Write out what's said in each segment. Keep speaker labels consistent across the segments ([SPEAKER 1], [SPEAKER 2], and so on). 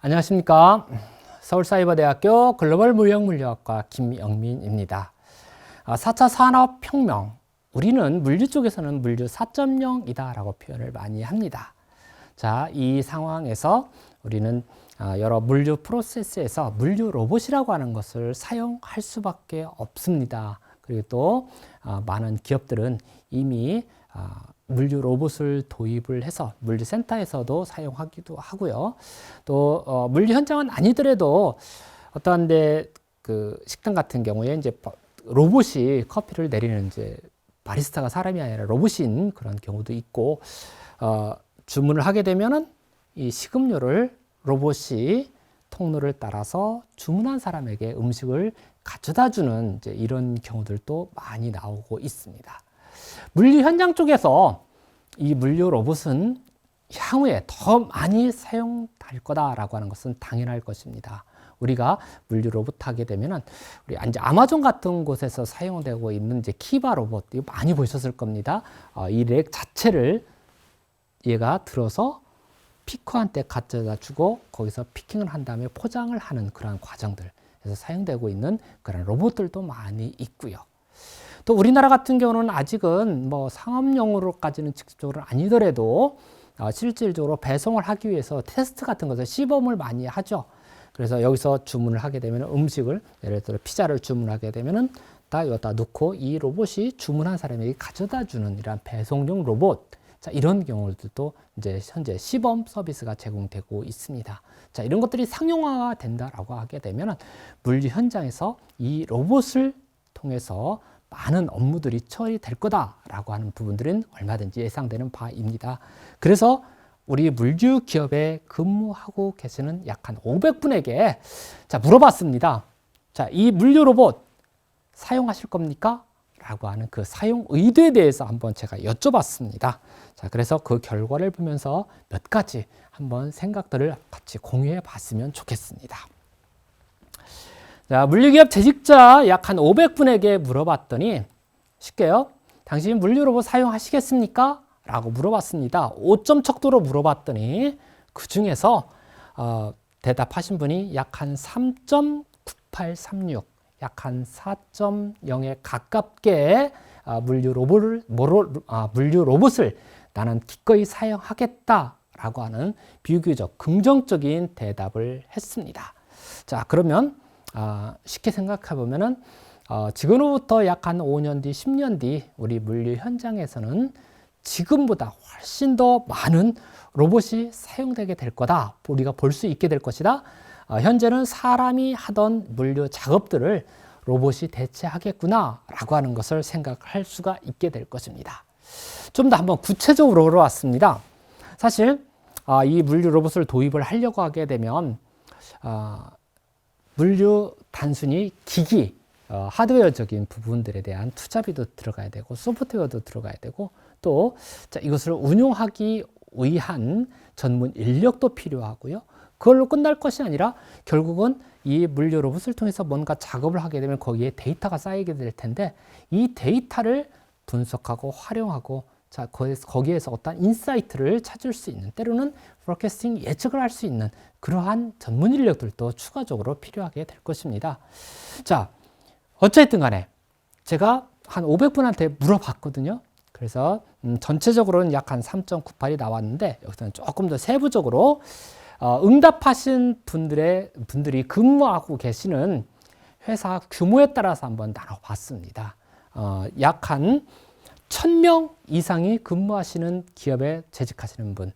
[SPEAKER 1] 안녕하십니까. 서울사이버대학교 글로벌물형물리학과 김영민입니다. 4차 산업혁명, 우리는 물류 쪽에서는 물류 4.0이다 라고 표현을 많이 합니다. 자, 이 상황에서 우리는 여러 물류 프로세스에서 물류 로봇이라고 하는 것을 사용할 수밖에 없습니다. 그리고 또 많은 기업들은 이미 물류 로봇을 도입을 해서 물류센터에서도 사용하기도 하고요. 또 물류 현장은 아니더라도 어떤 데 그 식당 같은 경우에 이제 로봇이 커피를 내리는 이제 바리스타가 사람이 아니라 로봇인 그런 경우도 있고, 주문을 하게 되면은 이 식음료를 로봇이 통로를 따라서 주문한 사람에게 음식을 가져다 주는 이제 이런 경우들도 많이 나오고 있습니다. 물류 현장 쪽에서 이 물류 로봇은 향후에 더 많이 사용될 거다라고 하는 것은 당연할 것입니다. 우리가 물류 로봇 하게 되면은 우리 이제 아마존 같은 곳에서 사용되고 있는 이제 키바 로봇, 이거 많이 보셨을 겁니다. 이 렉 자체를 얘가 들어서 피커한테 가져다 주고 거기서 피킹을 한 다음에 포장을 하는 그런 과정들, 그래서 사용되고 있는 그런 로봇들도 많이 있고요. 또 우리나라 같은 경우는 아직은 뭐 상업용으로까지는 직접적으로 아니더라도 실질적으로 배송을 하기 위해서 테스트 같은 것을 시범을 많이 하죠. 그래서 여기서 주문을 하게 되면 음식을, 예를 들어 피자를 주문하게 되면은 다 여기다 놓고 이 로봇이 주문한 사람에게 가져다 주는 이런 배송용 로봇. 자, 이런 경우들도 이제 현재 시범 서비스가 제공되고 있습니다. 자, 이런 것들이 상용화가 된다라고 하게 되면은 물류 현장에서 이 로봇을 통해서 많은 업무들이 처리될 거다라고 하는 부분들은 얼마든지 예상되는 바입니다. 그래서 우리 물류 기업에 근무하고 계시는 약 한 500분에게 자, 물어봤습니다. 자, 이 물류 로봇 사용하실 겁니까? 라고 하는 그 사용 의도에 대해서 한번 제가 여쭤봤습니다. 자, 그래서 그 결과를 보면서 몇 가지 한번 생각들을 같이 공유해 봤으면 좋겠습니다. 자, 물류기업 재직자 약 한 500분에게 물어봤더니 쉽게요. 당신 물류 로봇 사용하시겠습니까? 라고 물어봤습니다. 5점 척도로 물어봤더니 그 중에서 대답하신 분이 약 한 3.9836, 약 한 4.0에 가깝게 물류 로봇을 나는 기꺼이 사용하겠다라고 하는 비교적 긍정적인 대답을 했습니다. 자, 그러면 쉽게 생각해 보면은 지금으로부터 약 한 5년 뒤, 10년 뒤 우리 물류 현장에서는 지금보다 훨씬 더 많은 로봇이 사용되게 될 거다. 우리가 볼 수 있게 될 것이다. 현재는 사람이 하던 물류 작업들을 로봇이 대체하겠구나 라고 하는 것을 생각할 수가 있게 될 것입니다. 좀 더 한번 구체적으로 올라왔습니다. 사실 이 물류 로봇을 도입을 하려고 하게 되면 물류 단순히 기기, 하드웨어적인 부분들에 대한 투자비도 들어가야 되고 소프트웨어도 들어가야 되고 또 이것을 운용하기 위한 전문 인력도 필요하고요. 그걸로 끝날 것이 아니라 결국은 이 물류 로봇을 통해서 뭔가 작업을 하게 되면 거기에 데이터가 쌓이게 될 텐데 이 데이터를 분석하고 활용하고 거기에서 어떤 인사이트를 찾을 수 있는, 때로는 포캐스팅 예측을 할 수 있는 그러한 전문 인력들도 추가적으로 필요하게 될 것입니다. 자, 어쨌든 간에 제가 한 500분한테 물어봤거든요. 그래서 전체적으로는 약 한 3.98이 나왔는데 여기서는 조금 더 세부적으로 응답하신 분들이 근무하고 계시는 회사 규모에 따라서 한번 나눠봤습니다. 약 한 1000명 이상이 근무하시는 기업에 재직하시는 분,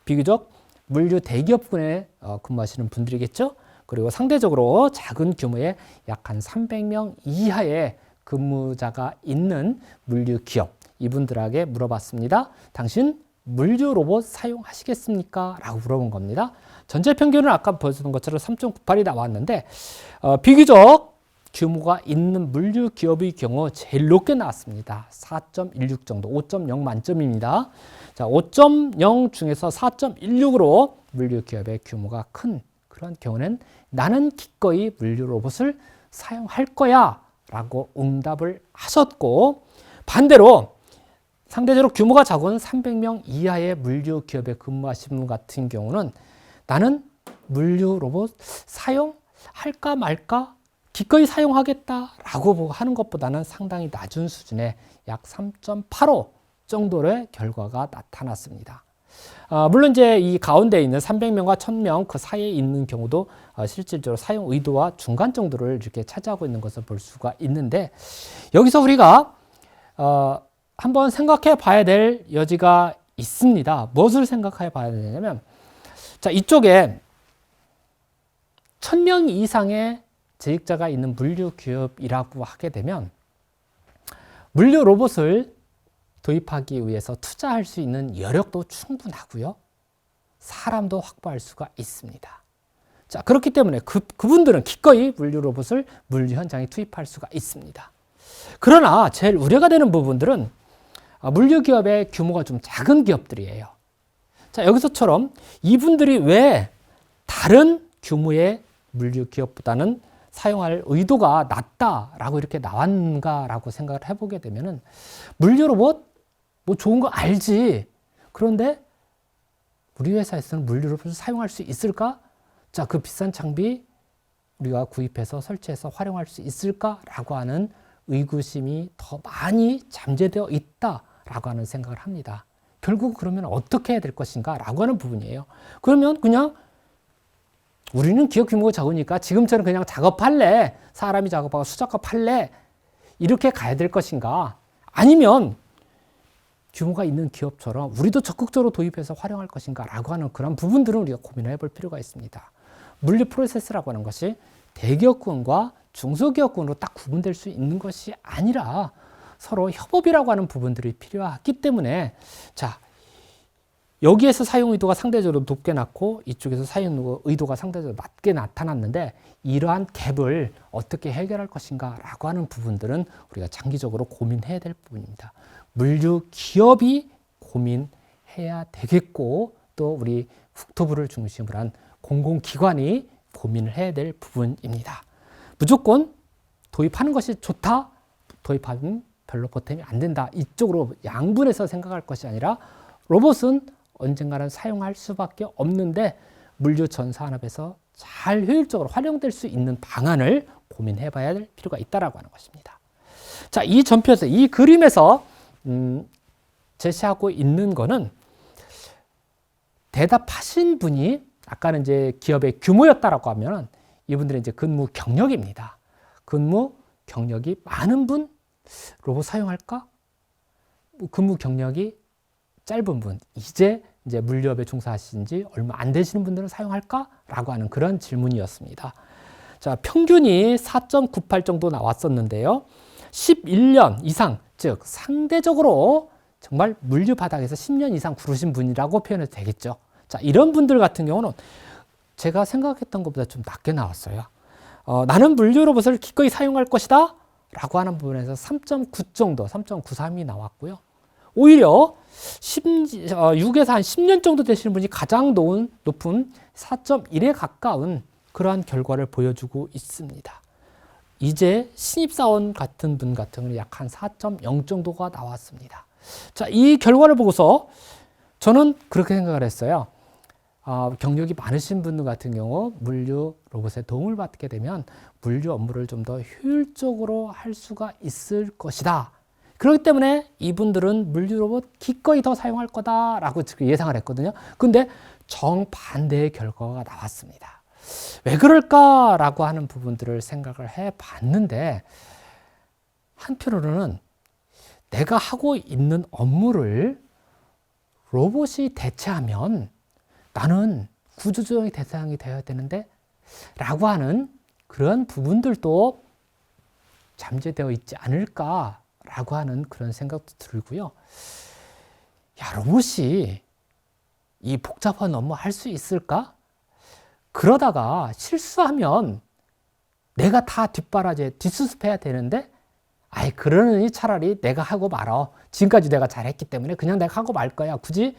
[SPEAKER 1] 비교적 물류 대기업군에 근무하시는 분들이겠죠. 그리고 상대적으로 작은 규모의 약 한 300명 이하의 근무자가 있는 물류 기업, 이분들에게 물어봤습니다. 당신 물류 로봇 사용하시겠습니까? 라고 물어본 겁니다. 전체 평균은 아까 보여준 것처럼 3.98이 나왔는데 비교적 규모가 있는 물류 기업의 경우 제일 높게 나왔습니다. 4.16 정도, 5.0 만점입니다. 자, 5.0 중에서 4.16으로 물류 기업의 규모가 큰 그런 경우는 나는 기꺼이 물류 로봇을 사용할 거야 라고 응답을 하셨고, 반대로 상대적으로 규모가 작은 300명 이하의 물류 기업에 근무하시는 분 같은 경우는 나는 물류 로봇 사용할까 말까? 기꺼이 사용하겠다라고 하는 것보다는 상당히 낮은 수준의 약 3.85 정도의 결과가 나타났습니다. 물론 이제 이 가운데 있는 300명과 1000명 그 사이에 있는 경우도 실질적으로 사용 의도와 중간 정도를 이렇게 차지하고 있는 것을 볼 수가 있는데, 여기서 우리가 한번 생각해 봐야 될 여지가 있습니다. 무엇을 생각해 봐야 되냐면, 자, 이쪽에 1000명 이상의 재직자가 있는 물류 기업이라고 하게 되면 물류 로봇을 도입하기 위해서 투자할 수 있는 여력도 충분하고요. 사람도 확보할 수가 있습니다. 자, 그렇기 때문에 그분들은 기꺼이 물류 로봇을 물류 현장에 투입할 수가 있습니다. 그러나 제일 우려가 되는 부분들은 물류 기업의 규모가 좀 작은 기업들이에요. 자, 여기서처럼 이분들이 왜 다른 규모의 물류 기업보다는 사용할 의도가 낮다라고 이렇게 나왔는가라고 생각을 해보게 되면은, 물류 로봇 뭐 좋은 거 알지. 그런데 우리 회사에서는 물류 로봇을 사용할 수 있을까? 자, 그 비싼 장비 우리가 구입해서 설치해서 활용할 수 있을까라고 하는 의구심이 더 많이 잠재되어 있다라고 하는 생각을 합니다. 결국 그러면 어떻게 해야 될 것인가라고 하는 부분이에요. 그러면 그냥 우리는 기업 규모가 작으니까 지금처럼 그냥 작업할래, 사람이 작업하고 수작업할래, 이렇게 가야 될 것인가? 아니면 규모가 있는 기업처럼 우리도 적극적으로 도입해서 활용할 것인가 라고 하는 그런 부분들은 우리가 고민을 해볼 필요가 있습니다. 물류 프로세스라고 하는 것이 대기업군과 중소기업군으로 딱 구분될 수 있는 것이 아니라 서로 협업이라고 하는 부분들이 필요하기 때문에, 자, 여기에서 사용 의도가 상대적으로 높게 났고 이쪽에서 사용 의도가 상대적으로 낮게 나타났는데, 이러한 갭을 어떻게 해결할 것인가 라고 하는 부분들은 우리가 장기적으로 고민해야 될 부분입니다. 물류 기업이 고민해야 되겠고, 또 우리 국토부를 중심으로 한 공공기관이 고민을 해야 될 부분입니다. 무조건 도입하는 것이 좋다, 도입하면 별로 보탬이 안 된다, 이쪽으로 양분해서 생각할 것이 아니라 로봇은 언젠가는 사용할 수밖에 없는데 물류 전 산업에서 잘 효율적으로 활용될 수 있는 방안을 고민해 봐야 될 필요가 있다라고 하는 것입니다. 자, 이 전표에서, 이 그림에서 제시하고 있는 거는 대답하신 분이 아까는 이제 기업의 규모였다라고 하면 이분들의 이제 근무 경력입니다. 근무 경력이 많은 분 로봇 사용할까? 근무 경력이 짧은 분, 이제 물류업에 종사하신 지 얼마 안 되시는 분들은 사용할까? 라고 하는 그런 질문이었습니다. 자, 평균이 4.98 정도 나왔었는데요. 11년 이상, 즉 상대적으로 정말 물류 바닥에서 10년 이상 구르신 분이라고 표현해도 되겠죠. 자, 이런 분들 같은 경우는 제가 생각했던 것보다 좀 낮게 나왔어요. 나는 물류 로봇을 기꺼이 사용할 것이다 라고 하는 부분에서 3.9 정도, 3.93이 나왔고요. 오히려 6에서 한 10년 정도 되시는 분이 가장 높은 4.1에 가까운 그러한 결과를 보여주고 있습니다. 이제 신입사원 같은 분 같은 경우는 약 한 4.0 정도가 나왔습니다. 자, 이 결과를 보고서 저는 그렇게 생각을 했어요. 경력이 많으신 분들 같은 경우 물류 로봇의 도움을 받게 되면 물류 업무를 좀 더 효율적으로 할 수가 있을 것이다. 그렇기 때문에 이분들은 물류 로봇 기꺼이 더 사용할 거다라고 예상을 했거든요. 근데 정반대의 결과가 나왔습니다. 왜 그럴까라고 하는 부분들을 생각을 해 봤는데, 한편으로는 내가 하고 있는 업무를 로봇이 대체하면 나는 구조조정의 대상이 되어야 되는데 라고 하는 그런 부분들도 잠재되어 있지 않을까라고 하는 그런 생각도 들고요. 야, 로봇이 이 복잡한 업무 할 수 있을까? 그러다가 실수하면 내가 다 뒷수습해야 되는데, 아이, 그러느니 차라리 내가 하고 말어. 지금까지 내가 잘했기 때문에 그냥 내가 하고 말 거야. 굳이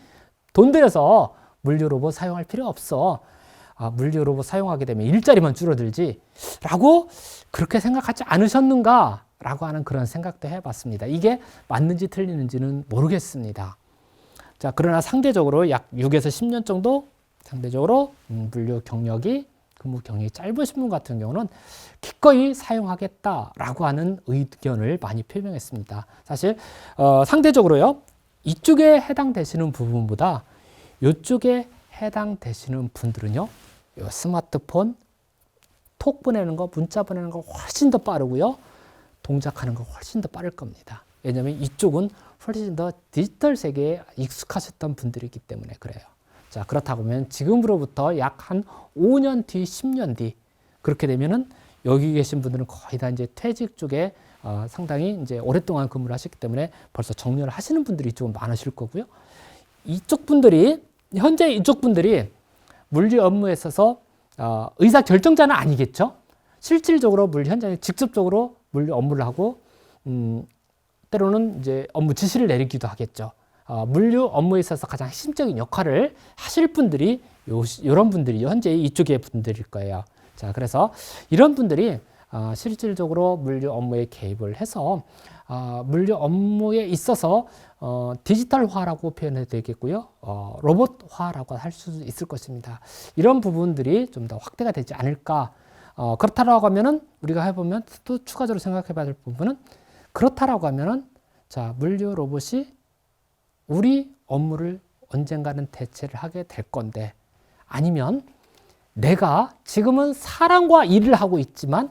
[SPEAKER 1] 돈 들여서 물류 로봇 사용할 필요 없어. 물류 로봇 사용하게 되면 일자리만 줄어들지. 라고 그렇게 생각하지 않으셨는가? 라고 하는 그런 생각도 해봤습니다. 이게 맞는지 틀리는지는 모르겠습니다. 자, 그러나 상대적으로 약 6에서 10년 정도 상대적으로 물류 경력이 근무 경력이 짧으신 분 같은 경우는 기꺼이 사용하겠다라고 하는 의견을 많이 표명했습니다. 사실 상대적으로요. 이쪽에 해당되시는 부분보다 이쪽에 해당되시는 분들은요. 요 스마트폰 톡 보내는 거, 문자 보내는 거 훨씬 더 빠르고요. 동작하는 거 훨씬 더 빠를 겁니다. 왜냐하면 이쪽은 훨씬 더 디지털 세계에 익숙하셨던 분들이기 때문에 그래요. 자, 그렇다고 하면 지금으로부터 약 한 5년 뒤, 10년 뒤 그렇게 되면은 여기 계신 분들은 거의 다 이제 퇴직 쪽에 상당히 이제 오랫동안 근무를 하셨기 때문에 벌써 정년을 하시는 분들이 좀 많으실 거고요. 이쪽 분들이 현재 이쪽 분들이 물류 업무에 있어서 의사 결정자는 아니겠죠. 실질적으로 물류 현장에 직접적으로 물류 업무를 하고 때로는 이제 업무 지시를 내리기도 하겠죠. 물류 업무에 있어서 가장 핵심적인 역할을 하실 분들이 이런 분들이 현재 이쪽의 분들일 거예요. 자, 그래서 이런 분들이 실질적으로 물류 업무에 개입을 해서 물류 업무에 있어서 디지털화라고 표현해도 되겠고요. 로봇화라고 할 수 있을 것입니다. 이런 부분들이 좀 더 확대가 되지 않을까. 그렇다라고 하면은 우리가 해보면 또 추가적으로 생각해 봐야 될 부분은 그렇다라고 하면은 자, 물류 로봇이 우리 업무를 언젠가는 대체를 하게 될 건데 아니면 내가 지금은 사람과 일을 하고 있지만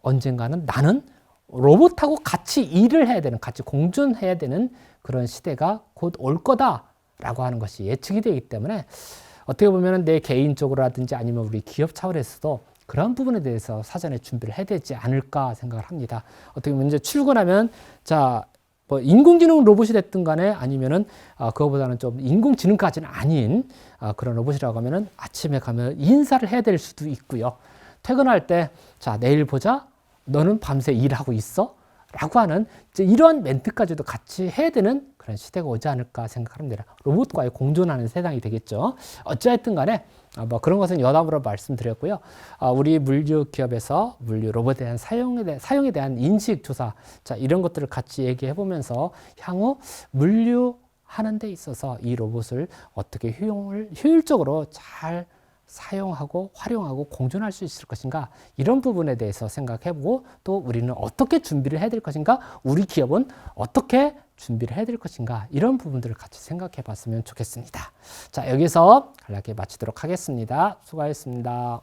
[SPEAKER 1] 언젠가는 나는 로봇하고 같이 일을 해야 되는, 같이 공존해야 되는 그런 시대가 곧 올 거다라고 하는 것이 예측이 되기 때문에 어떻게 보면 내 개인적으로라든지 아니면 우리 기업 차원에서도 그런 부분에 대해서 사전에 준비를 해야 되지 않을까 생각을 합니다. 어떻게 보면 이제 출근하면 자, 뭐 인공지능 로봇이 됐든 간에 아니면은 그거보다는 좀 인공지능까지는 아닌 그런 로봇이라고 하면은 아침에 가면 인사를 해야 될 수도 있고요. 퇴근할 때 자, 내일 보자. 너는 밤새 일하고 있어? 라고 하는 이제 이러한 멘트까지도 같이 해야 되는 그런 시대가 오지 않을까 생각합니다. 로봇과의 공존하는 세상이 되겠죠. 어찌하여튼 간에 뭐 그런 것은 여담으로 말씀드렸고요. 우리 물류 기업에서 물류 로봇에 대한 사용에 대한 인식 조사, 자, 이런 것들을 같이 얘기해 보면서 향후 물류하는 데 있어서 이 로봇을 어떻게 효율적으로 잘 사용하고 활용하고 공존할 수 있을 것인가, 이런 부분에 대해서 생각해보고 또 우리는 어떻게 준비를 해야 될 것인가, 우리 기업은 어떻게 준비를 해야 될 것인가, 이런 부분들을 같이 생각해 봤으면 좋겠습니다. 자, 여기서 간략히 마치도록 하겠습니다. 수고하셨습니다.